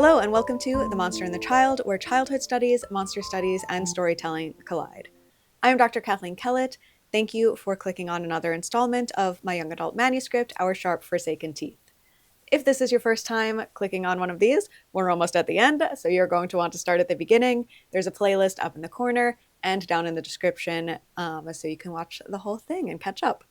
Hello, and welcome to The Monster and the Child, where childhood studies, monster studies, and storytelling collide. I am Dr. Kathleen Kellett. Thank you for clicking on another installment of my young adult manuscript, Our Sharp Forsaken Teeth. If this is your first time clicking on one of these, we're almost at the end, so you're going to want to start at the beginning. There's a playlist up in the corner and down in the description, so you can watch the whole thing and catch up.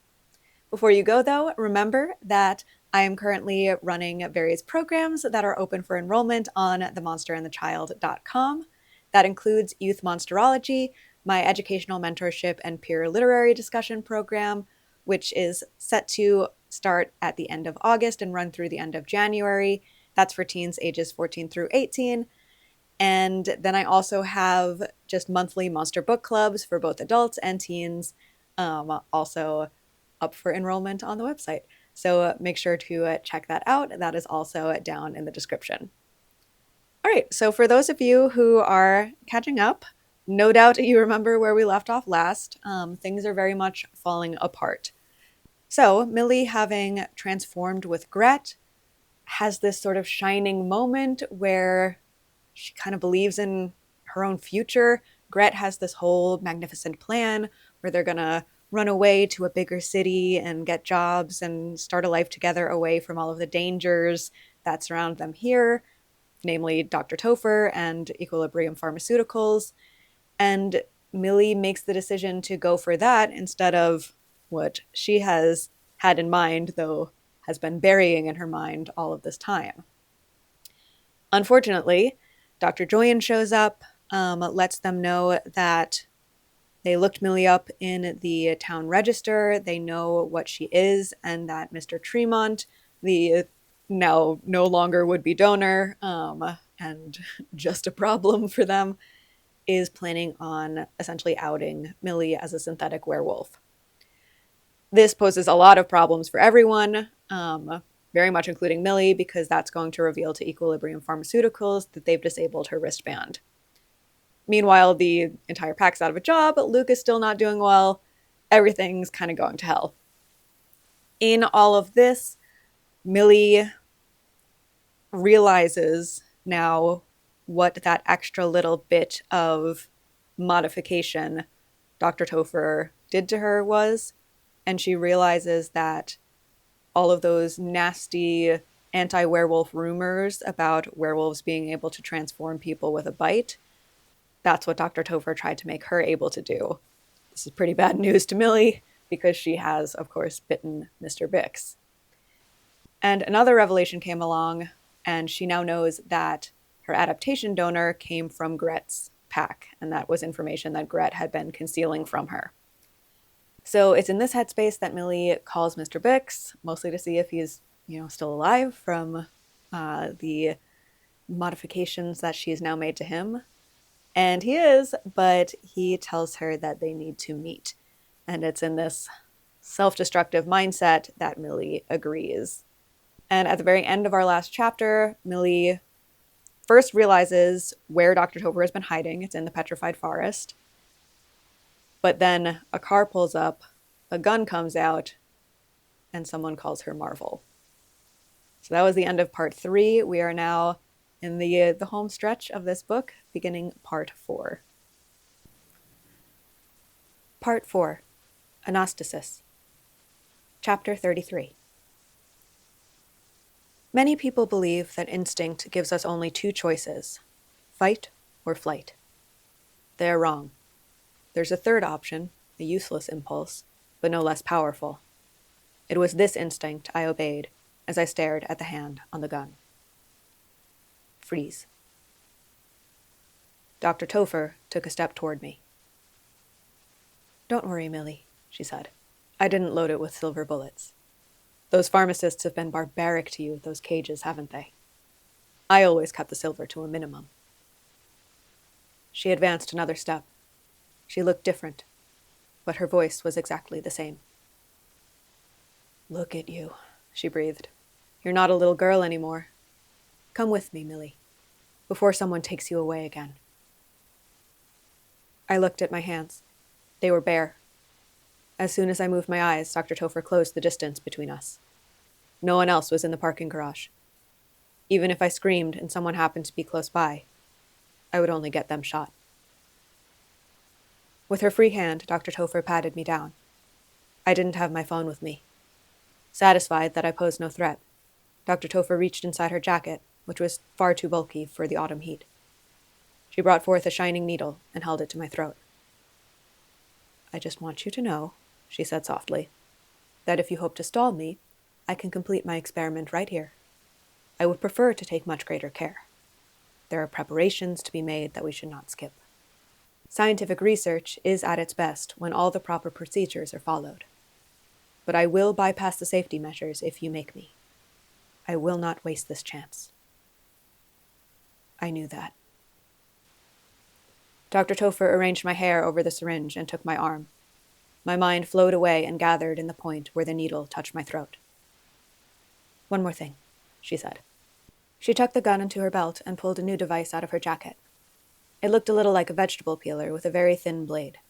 Before you go, though, remember that I am currently running various programs that are open for enrollment on themonsterandthechild.com. That includes Youth Monsterology, my educational mentorship and peer literary discussion program, which is set to start at the end of August and run through the end of January. That's for teens ages 14 through 18. And then I also have just monthly monster book clubs for both adults and teens, also up for enrollment on the website. So make sure to check that out. That is also down in the description. All right, so for those of you who are catching up, no doubt you remember where we left off last. Things are very much falling apart. So Millie, having transformed with Gret, has this sort of shining moment where she kind of believes in her own future. Gret has this whole magnificent plan where they're going to run away to a bigger city and get jobs and start a life together away from all of the dangers that surround them here, namely Dr. Topher and Equilibrium Pharmaceuticals. And Millie makes the decision to go for that instead of what she has had in mind, though has been burying in her mind all of this time. Unfortunately, Dr. Joyan shows up, lets them know that they looked Millie up in the town register. They know what she is, and that Mr. Tremont, the now no longer would-be donor, and just a problem for them, is planning on essentially outing Millie as a synthetic werewolf. This poses a lot of problems for everyone, very much including Millie, because that's going to reveal to Equilibrium Pharmaceuticals that they've disabled her wristband. Meanwhile, the entire pack's out of a job, Luke is still not doing well. Everything's kind of going to hell. In all of this, Millie realizes now what that extra little bit of modification Dr. Topher did to her was, and she realizes that all of those nasty anti-werewolf rumors about werewolves being able to transform people with a bite, that's what Dr. Topher tried to make her able to do. This is pretty bad news to Millie because she has, of course, bitten Mr. Bix. And another revelation came along, and she now knows that her adaptation donor came from Gret's pack, and that was information that Gret had been concealing from her. So it's in this headspace that Millie calls Mr. Bix, mostly to see if he's, still alive from the modifications that she's now made to him. And he is, but he tells her that they need to meet. And it's in this self-destructive mindset that Millie agrees. And at the very end of our last chapter, Millie first realizes where Dr. Topher has been hiding. It's in the petrified forest. But then a car pulls up, a gun comes out, and someone calls her Marvel. So that was the end of part 3. We are now in the home stretch of this book, beginning part 4. Part 4, Anastasis. Chapter 33. Many people believe that instinct gives us only 2 choices, fight or flight. They are wrong. There's a third option, a useless impulse, but no less powerful. It was this instinct I obeyed as I stared at the hand on the gun. Freeze. Dr. Topher took a step toward me. Don't worry, Millie, she said. I didn't load it with silver bullets. Those pharmacists have been barbaric to you with those cages, haven't they? I always cut the silver to a minimum. She advanced another step. She looked different, but her voice was exactly the same. Look at you, she breathed. You're not a little girl anymore. Come with me, Millie, before someone takes you away again. I looked at my hands. They were bare. As soon as I moved my eyes, Dr. Topher closed the distance between us. No one else was in the parking garage. Even if I screamed and someone happened to be close by, I would only get them shot. With her free hand, Dr. Topher patted me down. I didn't have my phone with me. Satisfied that I posed no threat, Dr. Topher reached inside her jacket, which was far too bulky for the autumn heat. She brought forth a shining needle and held it to my throat. "I just want you to know," she said softly, "that if you hope to stall me, I can complete my experiment right here. I would prefer to take much greater care. There are preparations to be made that we should not skip. Scientific research is at its best when all the proper procedures are followed. But I will bypass the safety measures if you make me. I will not waste this chance." I knew that. Dr. Topher arranged my hair over the syringe and took my arm. My mind flowed away and gathered in the point where the needle touched my throat. "One more thing," she said. She tucked the gun into her belt and pulled a new device out of her jacket. It looked a little like a vegetable peeler with a very thin blade.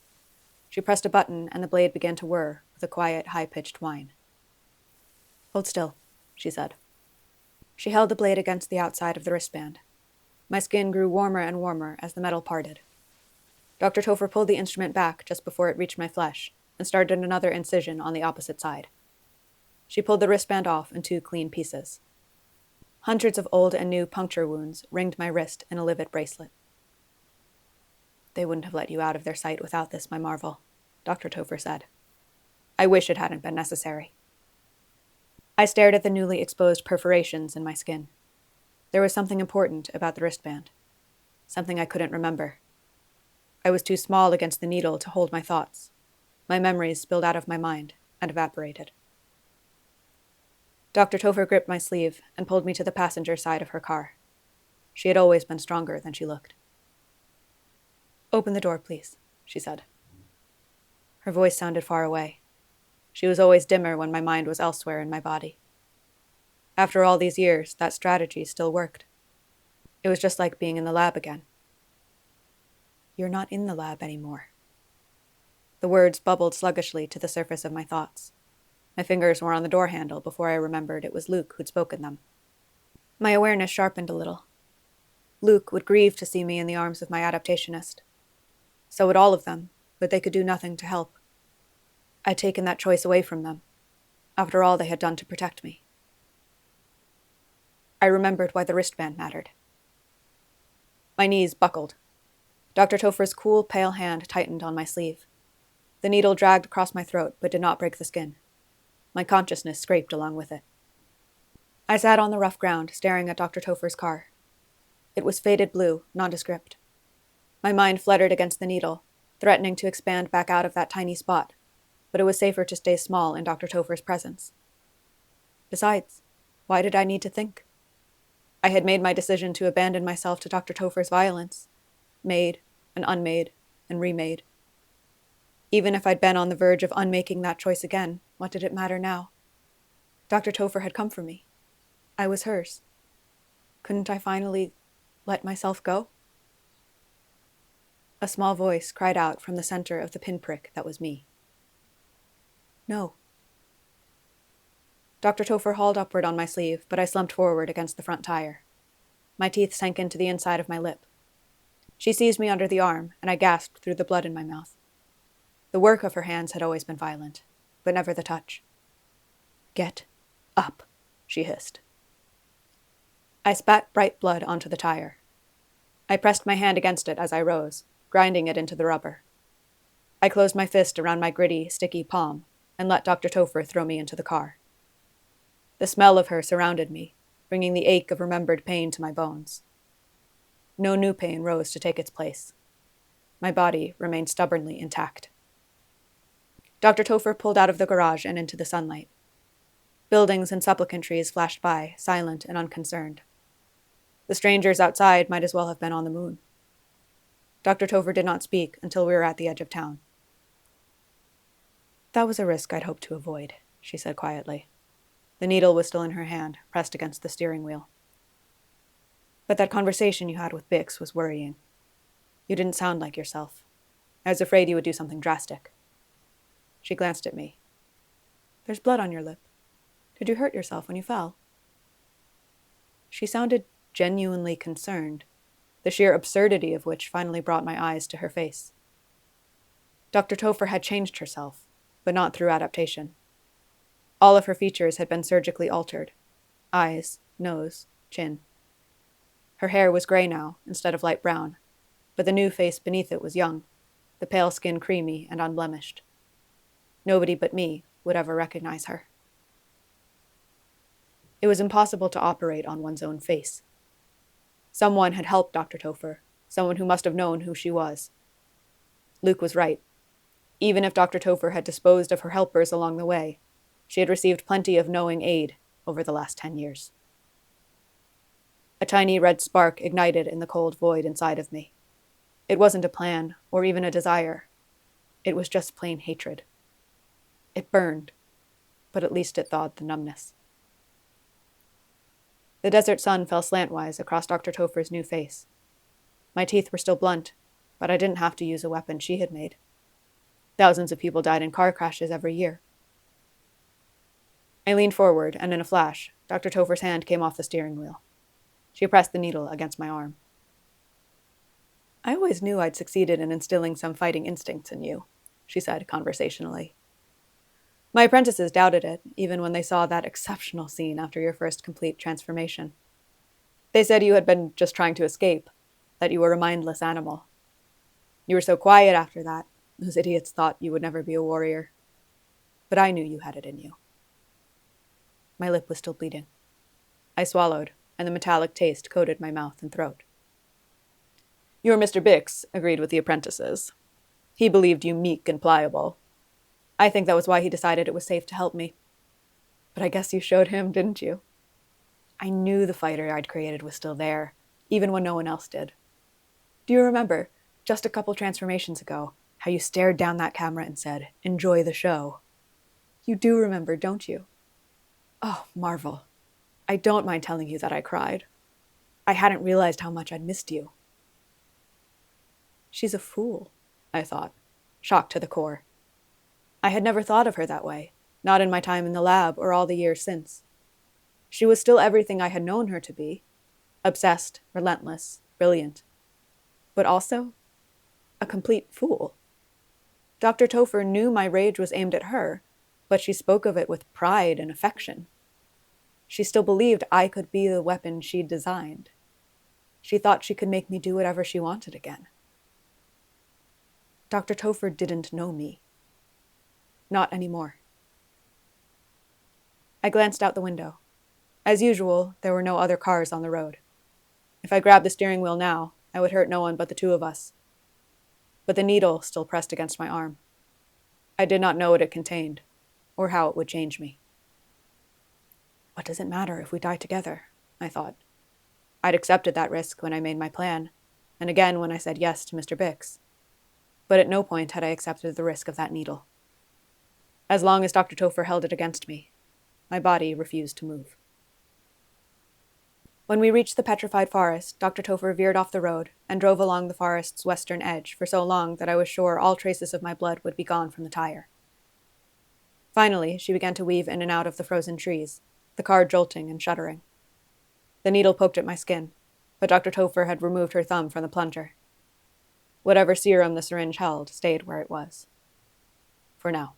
She pressed a button and the blade began to whir with a quiet, high-pitched whine. "Hold still," she said. She held the blade against the outside of the wristband. My skin grew warmer and warmer as the metal parted. Dr. Topher pulled the instrument back just before it reached my flesh and started another incision on the opposite side. She pulled the wristband off in 2 clean pieces. Hundreds of old and new puncture wounds ringed my wrist in a livid bracelet. "They wouldn't have let you out of their sight without this, my marvel," Dr. Topher said. "I wish it hadn't been necessary." I stared at the newly exposed perforations in my skin. There was something important about the wristband. Something I couldn't remember. I was too small against the needle to hold my thoughts. My memories spilled out of my mind and evaporated. Dr. Topher gripped my sleeve and pulled me to the passenger side of her car. She had always been stronger than she looked. "Open the door, please," she said. Her voice sounded far away. She was always dimmer when my mind was elsewhere in my body. After all these years, that strategy still worked. It was just like being in the lab again. "You're not in the lab anymore." The words bubbled sluggishly to the surface of my thoughts. My fingers were on the door handle before I remembered it was Luke who'd spoken them. My awareness sharpened a little. Luke would grieve to see me in the arms of my adaptationist. So would all of them, but they could do nothing to help. I'd taken that choice away from them. After all they had done to protect me. I remembered why the wristband mattered. My knees buckled. Dr. Topher's cool, pale hand tightened on my sleeve. The needle dragged across my throat, but did not break the skin. My consciousness scraped along with it. I sat on the rough ground, staring at Dr. Topher's car. It was faded blue, nondescript. My mind fluttered against the needle, threatening to expand back out of that tiny spot, but it was safer to stay small in Dr. Topher's presence. Besides, why did I need to think? I had made my decision to abandon myself to Dr. Topher's violence, made and unmade and remade. Even if I'd been on the verge of unmaking that choice again, what did it matter now? Dr. Topher had come for me. I was hers. Couldn't I finally let myself go? A small voice cried out from the center of the pinprick that was me. "No." Dr. Topher hauled upward on my sleeve, but I slumped forward against the front tire. My teeth sank into the inside of my lip. She seized me under the arm, and I gasped through the blood in my mouth. The work of her hands had always been violent, but never the touch. "Get up," she hissed. I spat bright blood onto the tire. I pressed my hand against it as I rose, grinding it into the rubber. I closed my fist around my gritty, sticky palm and let Dr. Topher throw me into the car. The smell of her surrounded me, bringing the ache of remembered pain to my bones. No new pain rose to take its place. My body remained stubbornly intact. Dr. Topher pulled out of the garage and into the sunlight. Buildings and supplicant trees flashed by, silent and unconcerned. The strangers outside might as well have been on the moon. Dr. Topher did not speak until we were at the edge of town. "That was a risk I'd hoped to avoid," she said quietly. The needle was still in her hand, pressed against the steering wheel. "But that conversation you had with Bix was worrying. You didn't sound like yourself. I was afraid you would do something drastic." She glanced at me. "There's blood on your lip. Did you hurt yourself when you fell?" She sounded genuinely concerned, the sheer absurdity of which finally brought my eyes to her face. Dr. Topher had changed herself, but not through adaptation. All of her features had been surgically altered: eyes, nose, chin. Her hair was gray now, instead of light brown, but the new face beneath it was young, the pale skin creamy and unblemished. Nobody but me would ever recognize her. It was impossible to operate on one's own face. Someone had helped Dr. Topher, someone who must have known who she was. Luke was right. Even if Dr. Topher had disposed of her helpers along the way, she had received plenty of knowing aid over the last 10 years. A tiny red spark ignited in the cold void inside of me. It wasn't a plan or even a desire. It was just plain hatred. It burned, but at least it thawed the numbness. The desert sun fell slantwise across Dr. Topher's new face. My teeth were still blunt, but I didn't have to use a weapon she had made. Thousands of people died in car crashes every year. I leaned forward, and in a flash, Dr. Topher's hand came off the steering wheel. She pressed the needle against my arm. "I always knew I'd succeeded in instilling some fighting instincts in you," she said conversationally. "My apprentices doubted it, even when they saw that exceptional scene after your first complete transformation. They said you had been just trying to escape, that you were a mindless animal. You were so quiet after that, those idiots thought you would never be a warrior. But I knew you had it in you." My lip was still bleeding. I swallowed, and the metallic taste coated my mouth and throat. "Your Mr. Bix agreed with the apprentices. He believed you meek and pliable. I think that was why he decided it was safe to help me. But I guess you showed him, didn't you? I knew the fighter I'd created was still there, even when no one else did. Do you remember, just a couple transformations ago, how you stared down that camera and said, 'Enjoy the show'? You do remember, don't you? Oh, Marvel. I don't mind telling you that I cried. I hadn't realized how much I'd missed you." She's a fool, I thought, shocked to the core. I had never thought of her that way, not in my time in the lab or all the years since. She was still everything I had known her to be: obsessed, relentless, brilliant. But also a complete fool. Dr. Topher knew my rage was aimed at her, but she spoke of it with pride and affection. She still believed I could be the weapon she'd designed. She thought she could make me do whatever she wanted again. Dr. Topher didn't know me. Not anymore. I glanced out the window. As usual, there were no other cars on the road. If I grabbed the steering wheel now, I would hurt no one but the two of us. But the needle still pressed against my arm. I did not know what it contained, or how it would change me. What does it matter if we die together? I thought. I'd accepted that risk when I made my plan, and again when I said yes to Mr. Bix. But at no point had I accepted the risk of that needle. As long as Dr. Topher held it against me, my body refused to move. When we reached the petrified forest, Dr. Topher veered off the road and drove along the forest's western edge for so long that I was sure all traces of my blood would be gone from the tire. Finally, she began to weave in and out of the frozen trees, the car jolting and shuddering. The needle poked at my skin, but Dr. Topher had removed her thumb from the plunger. Whatever serum the syringe held stayed where it was. For now.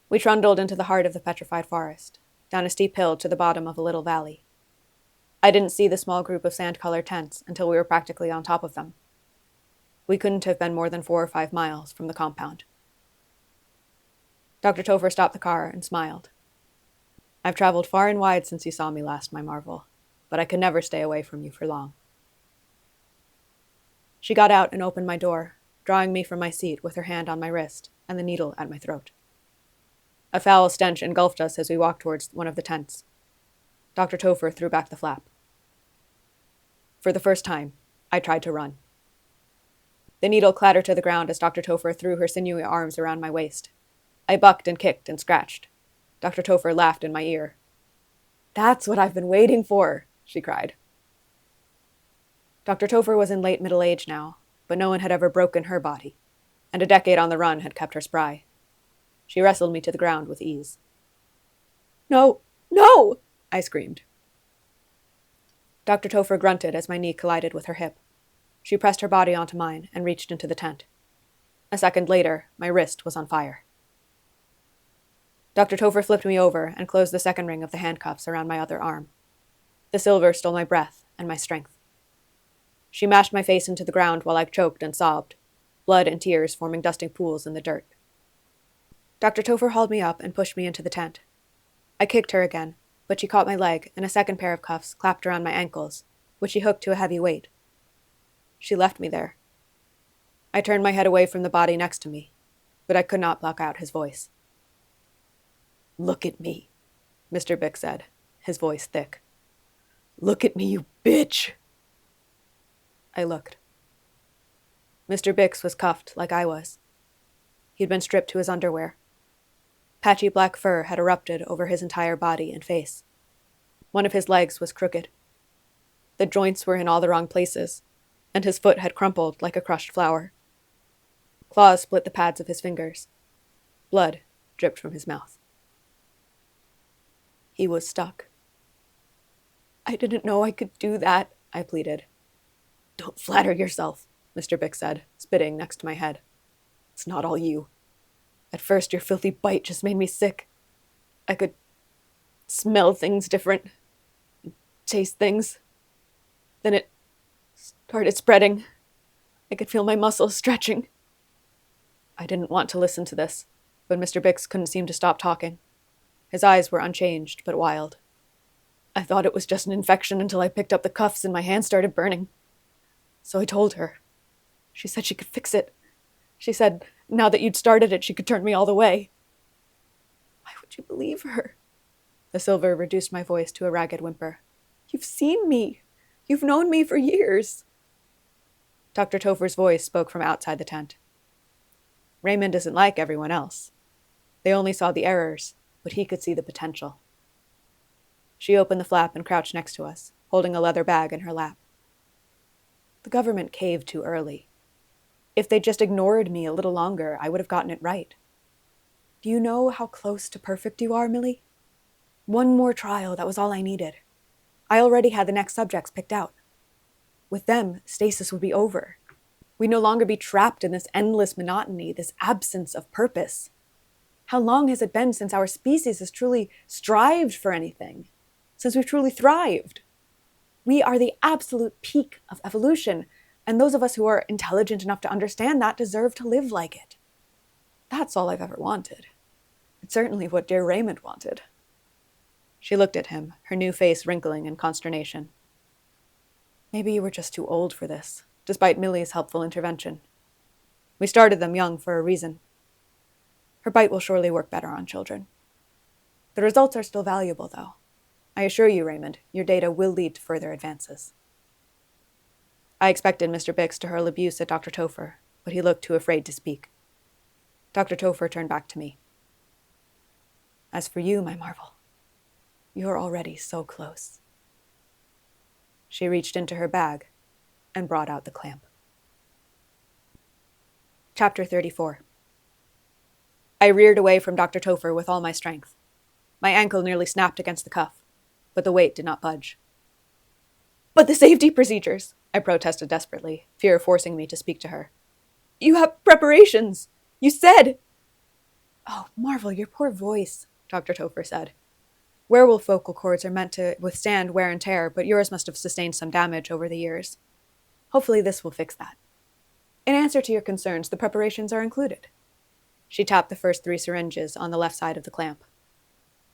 We trundled into the heart of the petrified forest, down a steep hill to the bottom of a little valley. I didn't see the small group of sand-colored tents until we were practically on top of them. We couldn't have been more than 4 or 5 miles from the compound. Dr. Topher stopped the car and smiled. "I've traveled far and wide since you saw me last, my marvel, but I could never stay away from you for long." She got out and opened my door, drawing me from my seat with her hand on my wrist and the needle at my throat. A foul stench engulfed us as we walked towards one of the tents. Dr. Topher threw back the flap. For the first time, I tried to run. The needle clattered to the ground as Dr. Topher threw her sinewy arms around my waist. I bucked and kicked and scratched. Dr. Topher laughed in my ear. "That's what I've been waiting for," she cried. Dr. Topher was in late middle age now, but no one had ever broken her body, and a decade on the run had kept her spry. She wrestled me to the ground with ease. "No, no!" I screamed. Dr. Topher grunted as my knee collided with her hip. She pressed her body onto mine and reached into the tent. A second later, my wrist was on fire. Dr. Topher flipped me over and closed the second ring of the handcuffs around my other arm. The silver stole my breath and my strength. She mashed my face into the ground while I choked and sobbed, blood and tears forming dusting pools in the dirt. Dr. Topher hauled me up and pushed me into the tent. I kicked her again, but she caught my leg and a second pair of cuffs clapped around my ankles, which she hooked to a heavy weight. She left me there. I turned my head away from the body next to me, but I could not block out his voice. "Look at me," Mr. Bick said, his voice thick. "Look at me, you bitch!" I looked. Mr. Bix was cuffed like I was. He'd been stripped to his underwear. Patchy black fur had erupted over his entire body and face. One of his legs was crooked. The joints were in all the wrong places, and his foot had crumpled like a crushed flower. Claws split the pads of his fingers. Blood dripped from his mouth. He was stuck. "I didn't know I could do that," I pleaded. "Don't flatter yourself," Mr. Bick said, spitting next to my head. "It's not all you. At first, your filthy bite just made me sick. I could smell things different, taste things. Then it started spreading. I could feel my muscles stretching." I didn't want to listen to this, but Mr. Bix couldn't seem to stop talking. His eyes were unchanged, but wild. "I thought it was just an infection until I picked up the cuffs and my hand started burning. So I told her. She said she could fix it. She said now that you'd started it, she could turn me all the way." "Why would you believe her?" The silver reduced my voice to a ragged whimper. "You've seen me. You've known me for years." Dr. Topher's voice spoke from outside the tent. "Raymond isn't like everyone else. They only saw the errors, but he could see the potential." She opened the flap and crouched next to us, holding a leather bag in her lap. "The government caved too early. If they'd just ignored me a little longer, I would have gotten it right. Do you know how close to perfect you are, Millie? One more trial, that was all I needed. I already had the next subjects picked out. With them, stasis would be over. We'd no longer be trapped in this endless monotony, this absence of purpose. How long has it been since our species has truly strived for anything? Since we've truly thrived? We are the absolute peak of evolution, and those of us who are intelligent enough to understand that deserve to live like it. That's all I've ever wanted. It's certainly what dear Raymond wanted." She looked at him, her new face wrinkling in consternation. "Maybe you were just too old for this, despite Millie's helpful intervention. We started them young for a reason. Her bite will surely work better on children. The results are still valuable, though. I assure you, Raymond, your data will lead to further advances." I expected Mr. Bix to hurl abuse at Dr. Topher, but he looked too afraid to speak. Dr. Topher turned back to me. "As for you, my marvel, you're already so close." She reached into her bag and brought out the clamp. Chapter 34. I reared away from Dr. Topher with all my strength. My ankle nearly snapped against the cuff, but the weight did not budge. "But the safety procedures," I protested desperately, fear forcing me to speak to her. "You have preparations. You said—" "Oh, Marvel, your poor voice," Dr. Topher said. "Werewolf vocal cords are meant to withstand wear and tear, but yours must have sustained some damage over the years. Hopefully this will fix that. In answer to your concerns, the preparations are included." She tapped the first 3 syringes on the left side of the clamp.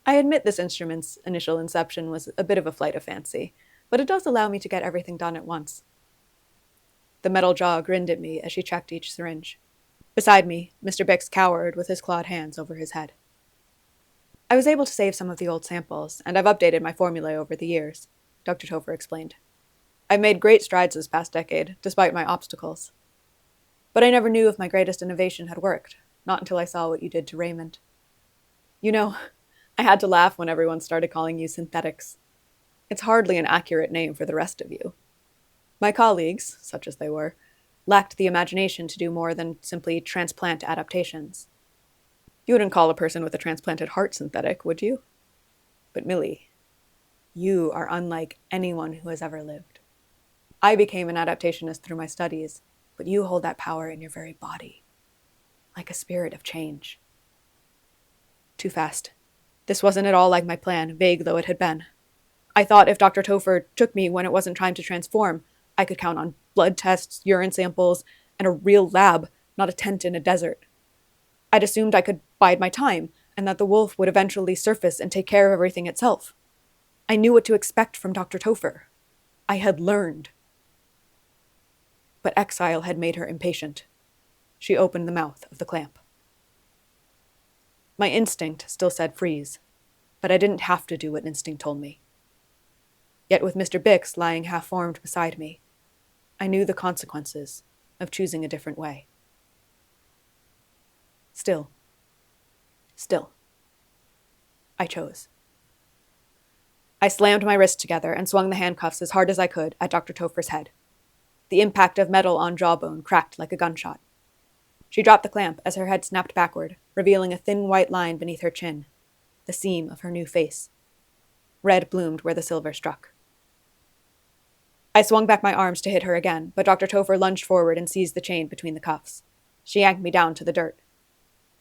I admit this instrument's initial inception was a bit of a flight of fancy, but it does allow me to get everything done at once. The metal jaw grinned at me as she checked each syringe. Beside me, Mr. Bix cowered with his clawed hands over his head. "I was able to save some of the old samples, and I've updated my formulae over the years," Dr. Topher explained. "I've made great strides this past decade, despite my obstacles. But I never knew if my greatest innovation had worked, not until I saw what you did to Raymond. You know, I had to laugh when everyone started calling you synthetics. It's hardly an accurate name for the rest of you. My colleagues, such as they were, lacked the imagination to do more than simply transplant adaptations. You wouldn't call a person with a transplanted heart synthetic, would you? But Millie, You are unlike anyone who has ever lived. I became an adaptationist through my studies, but you hold that power in your very body, like a spirit of change. Too fast. This wasn't at all like my plan, vague though it had been. I thought if Dr. Topher took me when it wasn't time to transform, I could count on blood tests, urine samples, and a real lab, not a tent in a desert. I'd assumed I could bide my time, and that the wolf would eventually surface and take care of everything itself. I knew what to expect from Dr. Topher. I had learned. But exile had made her impatient. She opened the mouth of the clamp. My instinct still said freeze, but I didn't have to do what instinct told me. Yet with Mr. Bix lying half-formed beside me, I knew the consequences of choosing a different way. Still, I chose. I slammed my wrists together and swung the handcuffs as hard as I could at Dr. Topher's head. The impact of metal on jawbone cracked like a gunshot. She dropped the clamp as her head snapped backward, revealing a thin white line beneath her chin, the seam of her new face. Red bloomed where the silver struck. I swung back my arms to hit her again, but Dr. Topher lunged forward and seized the chain between the cuffs. She yanked me down to the dirt.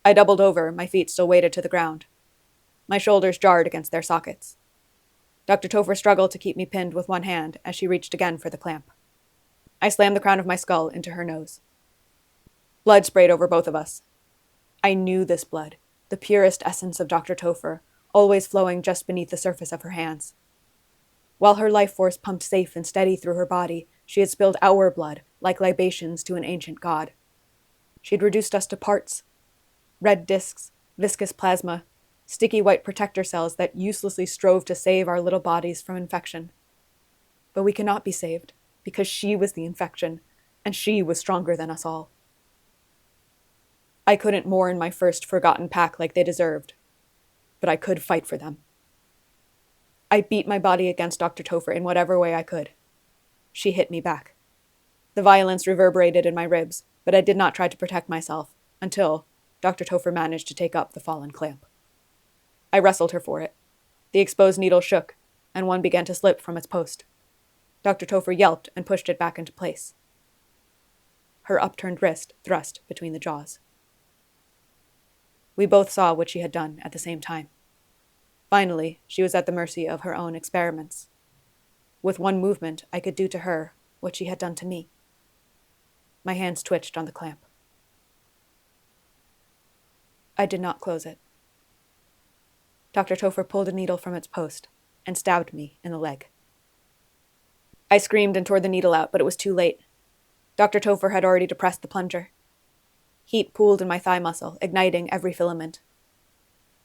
I doubled over, my feet still weighted to the ground. My shoulders jarred against their sockets. Dr. Topher struggled to keep me pinned with one hand as she reached again for the clamp. I slammed the crown of my skull into her nose. Blood sprayed over both of us. I knew this blood, the purest essence of Dr. Topher, always flowing just beneath the surface of her hands. While her life force pumped safe and steady through her body, she had spilled our blood, like libations to an ancient god. She had reduced us to parts. Red discs, viscous plasma, sticky white protector cells that uselessly strove to save our little bodies from infection. But we cannot be saved, because she was the infection, and she was stronger than us all. I couldn't mourn my first forgotten pack like they deserved, but I could fight for them. I beat my body against Dr. Topher in whatever way I could. She hit me back. The violence reverberated in my ribs, but I did not try to protect myself, until Dr. Topher managed to take up the fallen clamp. I wrestled her for it. The exposed needle shook, and one began to slip from its post. Dr. Topher yelped and pushed it back into place. Her upturned wrist thrust between the jaws. We both saw what she had done at the same time. Finally, she was at the mercy of her own experiments. With one movement, I could do to her what she had done to me. My hands twitched on the clamp. I did not close it. Dr. Topher pulled a needle from its post and stabbed me in the leg. I screamed and tore the needle out, but it was too late. Dr. Topher had already depressed the plunger. Heat pooled in my thigh muscle, igniting every filament.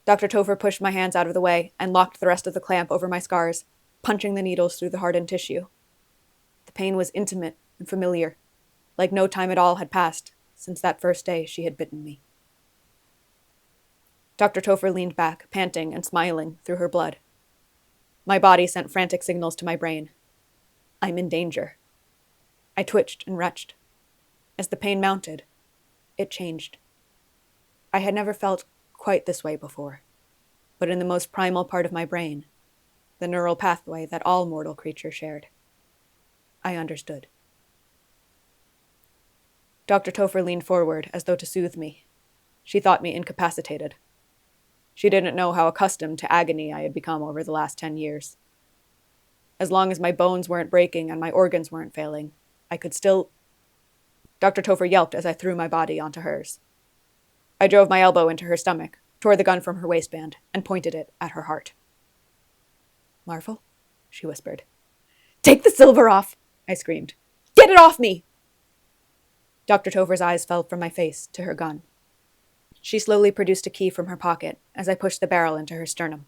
Dr. Topher pushed my hands out of the way and locked the rest of the clamp over my scars, punching the needles through the hardened tissue. The pain was intimate and familiar, like no time at all had passed since that first day she had bitten me. Dr. Topher leaned back, panting and smiling through her blood. My body sent frantic signals to my brain. I'm in danger. I twitched and retched. As the pain mounted, it changed. I had never felt quite this way before, but in the most primal part of my brain, the neural pathway that all mortal creatures shared, I understood. Dr. Topher leaned forward as though to soothe me. She thought me incapacitated. She didn't know how accustomed to agony I had become over the last 10 years. As long as my bones weren't breaking and my organs weren't failing, I could still... Dr. Topher yelped as I threw my body onto hers. I drove my elbow into her stomach, tore the gun from her waistband, and pointed it at her heart. Marvel? She whispered. Take the silver off! I screamed. Get it off me! Dr. Topher's eyes fell from my face to her gun. She slowly produced a key from her pocket as I pushed the barrel into her sternum.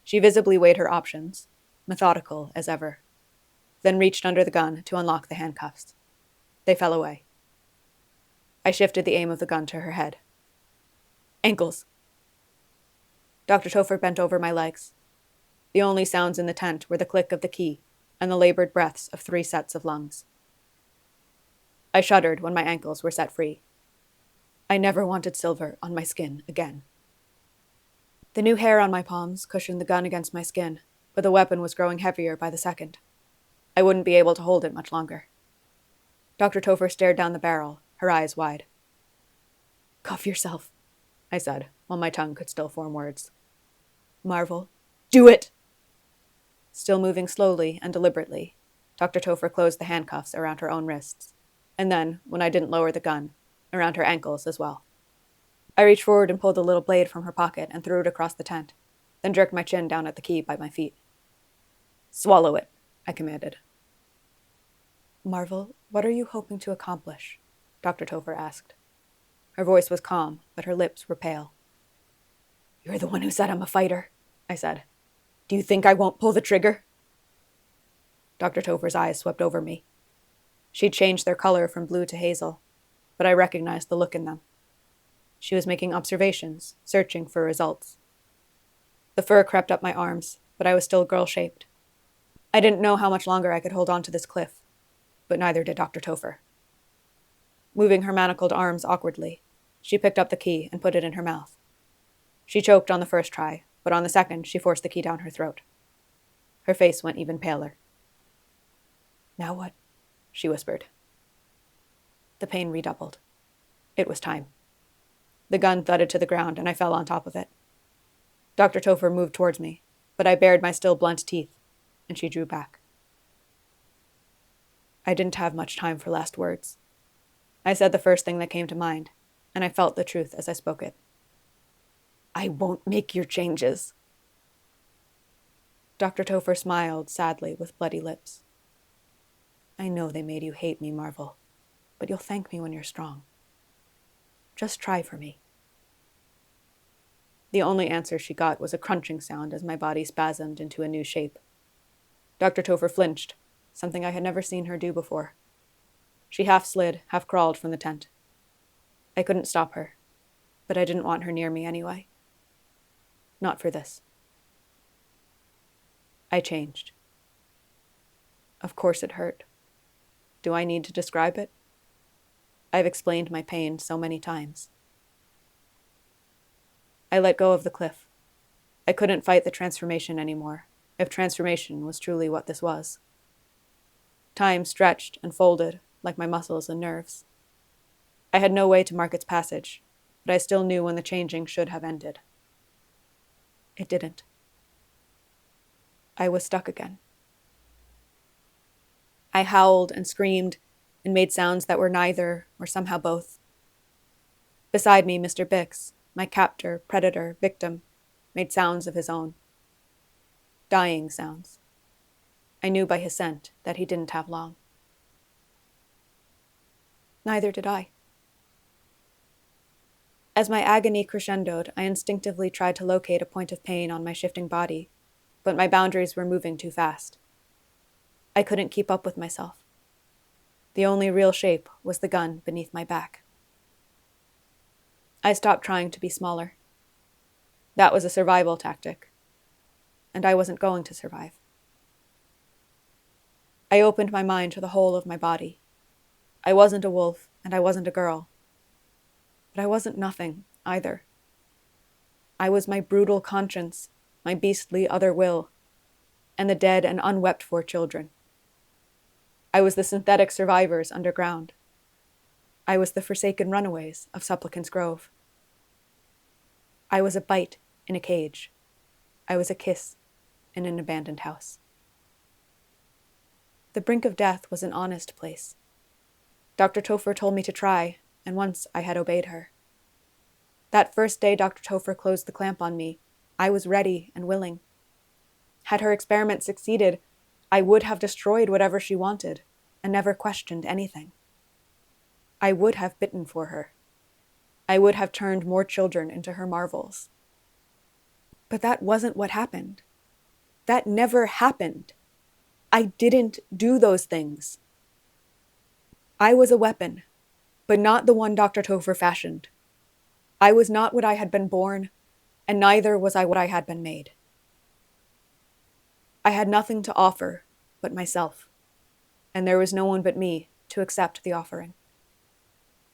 She visibly weighed her options, methodical as ever, then reached under the gun to unlock the handcuffs. They fell away. I shifted the aim of the gun to her head. Ankles! Dr. Topher bent over my legs. The only sounds in the tent were the click of the key and the labored breaths of 3 sets of lungs. I shuddered when my ankles were set free. I never wanted silver on my skin again. The new hair on my palms cushioned the gun against my skin, but the weapon was growing heavier by the second. I wouldn't be able to hold it much longer. Dr. Topher stared down the barrel, her eyes wide. "Cuff yourself," I said, while my tongue could still form words. "Marvel, do it!" Still moving slowly and deliberately, Dr. Topher closed the handcuffs around her own wrists, and then, when I didn't lower the gun, around her ankles as well. I reached forward and pulled the little blade from her pocket and threw it across the tent, then jerked my chin down at the key by my feet. "Swallow it," I commanded. "Marvel, what are you hoping to accomplish?" Dr. Topher asked. Her voice was calm, but her lips were pale. "You're the one who said I'm a fighter," I said. "Do you think I won't pull the trigger?" Dr. Topher's eyes swept over me. She'd changed their color from blue to hazel, but I recognized the look in them. She was making observations, searching for results. The fur crept up my arms, but I was still girl-shaped. I didn't know how much longer I could hold on to this cliff, but neither did Dr. Topher. Moving her manacled arms awkwardly, she picked up the key and put it in her mouth. She choked on the first try, but on the second she forced the key down her throat. Her face went even paler. "Now what?" she whispered. The pain redoubled. It was time. The gun thudded to the ground, and I fell on top of it. Dr. Topher moved towards me, but I bared my still blunt teeth, and she drew back. I didn't have much time for last words. I said the first thing that came to mind, and I felt the truth as I spoke it. "I won't make your changes." Dr. Topher smiled sadly with bloody lips. "I know they made you hate me, Marvel, but you'll thank me when you're strong. Just try for me." The only answer she got was a crunching sound as my body spasmed into a new shape. Dr. Topher flinched, something I had never seen her do before. She half slid, half crawled from the tent. I couldn't stop her, but I didn't want her near me anyway. Not for this. I changed. Of course it hurt. Do I need to describe it? I've explained my pain so many times. I let go of the cliff. I couldn't fight the transformation anymore, if transformation was truly what this was. Time stretched and folded like my muscles and nerves. I had no way to mark its passage, but I still knew when the changing should have ended. It didn't. I was stuck again. I howled and screamed and made sounds that were neither or somehow both. Beside me, Mr. Bix, my captor, predator, victim, made sounds of his own. Dying sounds. I knew by his scent that he didn't have long. Neither did I. As my agony crescendoed, I instinctively tried to locate a point of pain on my shifting body, but my boundaries were moving too fast. I couldn't keep up with myself. The only real shape was the gun beneath my back. I stopped trying to be smaller. That was a survival tactic, and I wasn't going to survive. I opened my mind to the whole of my body. I wasn't a wolf, and I wasn't a girl. But I wasn't nothing, either. I was my brutal conscience, my beastly other will, and the dead and unwept-for children. I was the synthetic survivors underground. I was the forsaken runaways of Supplicant's Grove. I was a bite in a cage. I was a kiss in an abandoned house. The brink of death was an honest place. Dr. Topher told me to try, and once I had obeyed her. That first day Dr. Topher closed the clamp on me, I was ready and willing. Had her experiment succeeded, I would have destroyed whatever she wanted, and never questioned anything. I would have bitten for her. I would have turned more children into her marvels. But that wasn't what happened. That never happened. I didn't do those things. I was a weapon, but not the one Dr. Topher fashioned. I was not what I had been born, and neither was I what I had been made. I had nothing to offer but myself, and there was no one but me to accept the offering.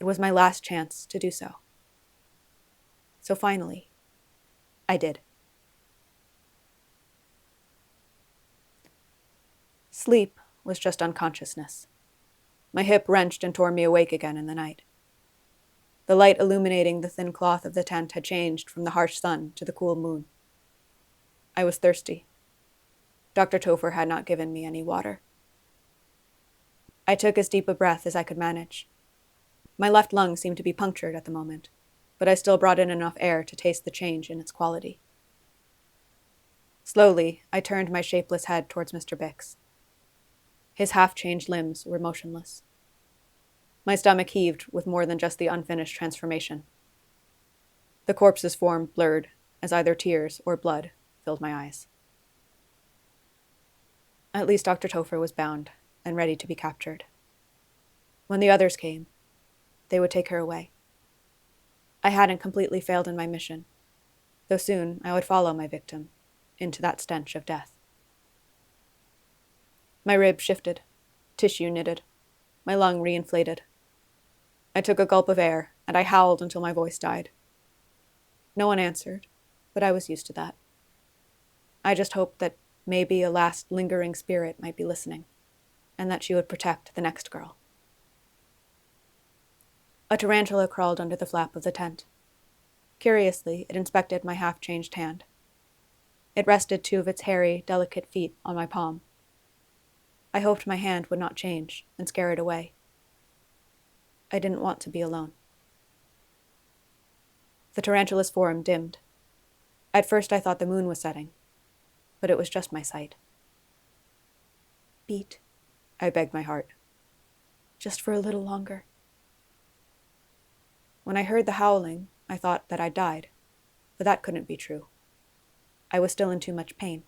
It was my last chance to do so. So finally, I did. Sleep was just unconsciousness. My hip wrenched and tore me awake again in the night. The light illuminating the thin cloth of the tent had changed from the harsh sun to the cool moon. I was thirsty. Dr. Topher had not given me any water. I took as deep a breath as I could manage. My left lung seemed to be punctured at the moment, but I still brought in enough air to taste the change in its quality. Slowly, I turned my shapeless head towards Mr. Bix. His half-changed limbs were motionless. My stomach heaved with more than just the unfinished transformation. The corpse's form blurred as either tears or blood filled my eyes. At least Dr. Topher was bound and ready to be captured. When the others came, they would take her away. I hadn't completely failed in my mission, though soon I would follow my victim into that stench of death. My rib shifted, tissue knitted, my lung reinflated. I took a gulp of air, and I howled until my voice died. No one answered, but I was used to that. I just hoped that maybe a last lingering spirit might be listening, and that she would protect the next girl. A tarantula crawled under the flap of the tent. Curiously, it inspected my half-changed hand. It rested two of its hairy, delicate feet on my palm. I hoped my hand would not change and scare it away. I didn't want to be alone. The tarantula's form dimmed. At first I thought the moon was setting, but it was just my sight. Beat, I begged my heart. Just for a little longer. When I heard the howling, I thought that I'd died, but that couldn't be true. I was still in too much pain.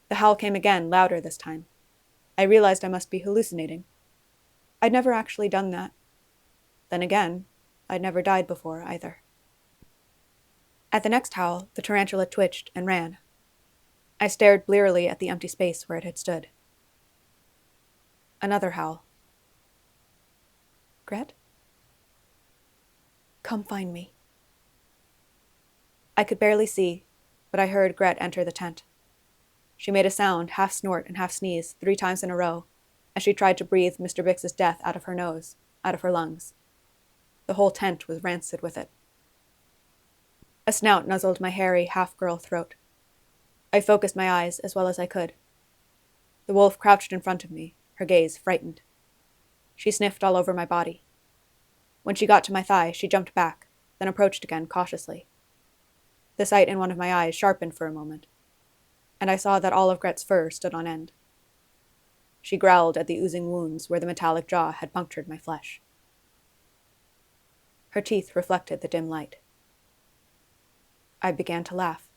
The howl came again, louder this time. I realized I must be hallucinating. I'd never actually done that. Then again, I'd never died before either. At the next howl, the tarantula twitched and ran. I stared blearily at the empty space where it had stood. Another howl. Gret? Come find me. I could barely see, but I heard Gret enter the tent. She made a sound, half snort and half sneeze, 3 times in a row, as she tried to breathe Mr. Bix's death out of her nose, out of her lungs. The whole tent was rancid with it. A snout nuzzled my hairy, half-girl throat. I focused my eyes as well as I could. The wolf crouched in front of me, her gaze frightened. She sniffed all over my body. When she got to my thigh, she jumped back, then approached again cautiously. The sight in one of my eyes sharpened for a moment, and I saw that all of Gret's fur stood on end. She growled at the oozing wounds where the metallic jaw had punctured my flesh. Her teeth reflected the dim light. I began to laugh.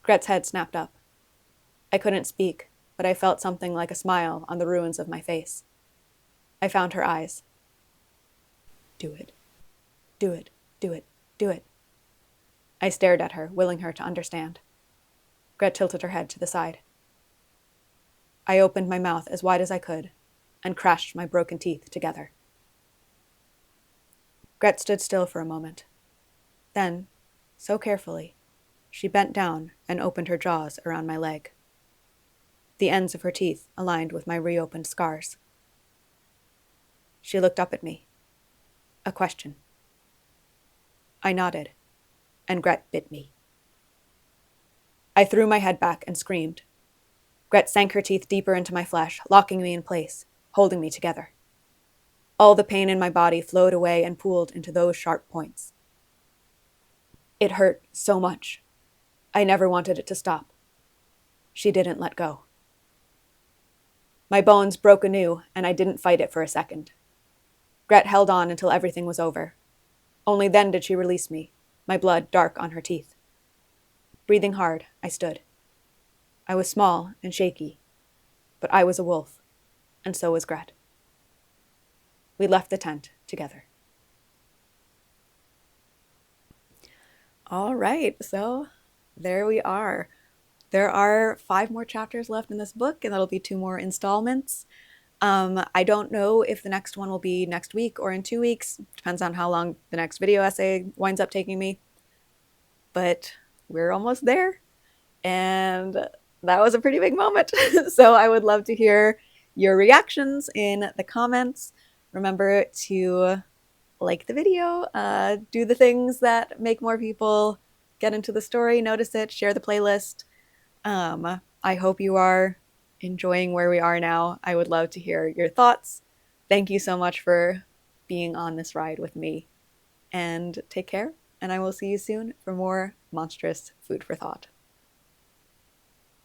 Gret's head snapped up. I couldn't speak, but I felt something like a smile on the ruins of my face. I found her eyes. Do it. Do it. Do it. Do it. I stared at her, willing her to understand. Gret tilted her head to the side. I opened my mouth as wide as I could and crashed my broken teeth together. Gret stood still for a moment. Then, so carefully, she bent down and opened her jaws around my leg. The ends of her teeth aligned with my reopened scars. She looked up at me. A question. I nodded, and Gret bit me. I threw my head back and screamed. Gret sank her teeth deeper into my flesh, locking me in place, holding me together. All the pain in my body flowed away and pooled into those sharp points. It hurt so much. I never wanted it to stop. She didn't let go. My bones broke anew, and I didn't fight it for a second. Gret held on until everything was over. Only then did she release me, my blood dark on her teeth. Breathing hard, I stood. I was small and shaky, but I was a wolf, and so was Gret. We left the tent together. All right, so there we are. There are 5 more chapters left in this book, and that'll be 2 more installments. I don't know if the next one will be next week or in 2 weeks. Depends on how long the next video essay winds up taking me. But we're almost there. And that was a pretty big moment. So I would love to hear your reactions in the comments. Remember to like the video, do the things that make more people get into the story, notice it, share the playlist. I hope you are enjoying where we are now. I would love to hear your thoughts. Thank you so much for being on this ride with me. And take care, and I will see you soon for more monstrous food for thought.